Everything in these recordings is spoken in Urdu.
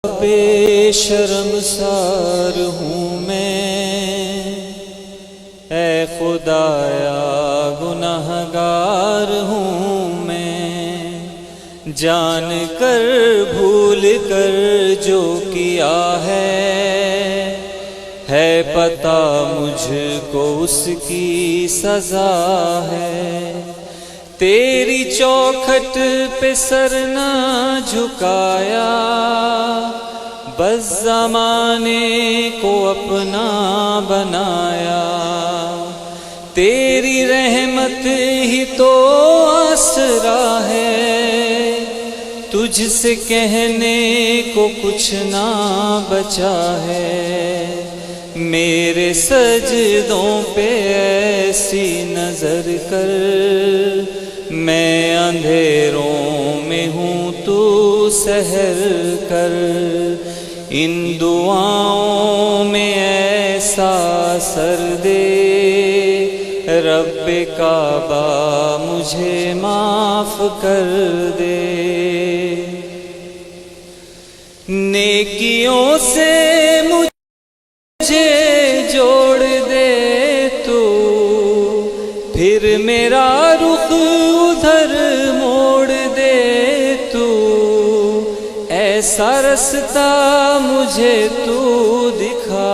بے شرمسار ہوں میں، اے خدایا گنہگار ہوں میں، جان کر بھول کر جو کیا ہے پتہ مجھ کو اس کی سزا ہے۔ تیری چوکھٹ پہ سر نہ جھکایا، بس زمانے کو اپنا بنایا۔ تیری رحمت ہی تو آسرا ہے، تجھ سے کہنے کو کچھ نہ بچا ہے۔ میرے سجدوں پہ ایسی نظر کر، میں اندھیروں میں ہوں تو سحر کر۔ ان دعاؤں میں ایسا اثر دے، رب کعبہ مجھے معاف کر دے۔ نیکیوں سے مجھے جوڑ دے تو، پھر میرا رخ ادھر موڑ دے تو، ایسا رستہ مجھے تو دکھا۔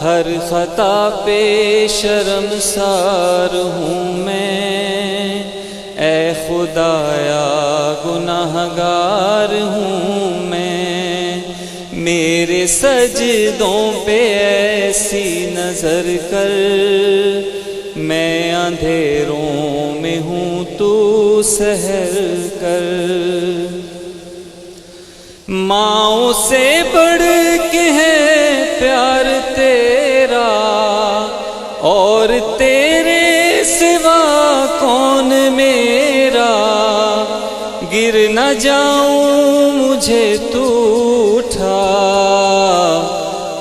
ہر خطا پہ شرمسار ہوں میں، اے خدایا گنہگار ہوں میں، میرے سجدوں پہ ایسی نظر کر، میں اندھیروں میں ہوں تو سحر کر۔ ماؤں سے بڑھ کے ہے پیار تیرا، اور تیرے سوا کون میرا۔ گر نہ جاؤں مجھے تو اٹھا،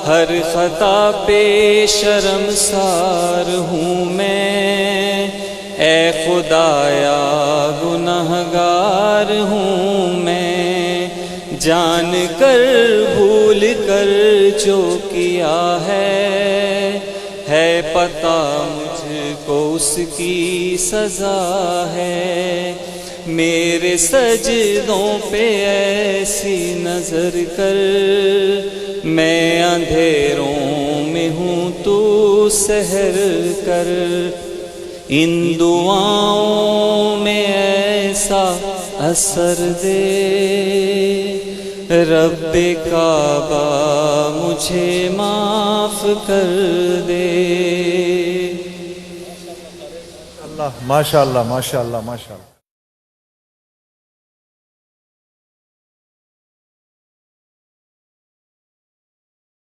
ہر خطا پہ شرمسار ہوں میں، اے خدایا گنہگار ہوں میں، جان کر بھول کر جو کیا ہے پتہ مجھ کو اس کی سزا ہے۔ میرے سجدوں پہ ایسی نظر کر، میں اندھیروں میں ہوں تو سحر کر۔ ان دعاؤں میں ایسا اثر دے، رب کعبہ مجھے معاف کر دے۔ اللہ ماشاءاللہ ماشاءاللہ ماشاءاللہ۔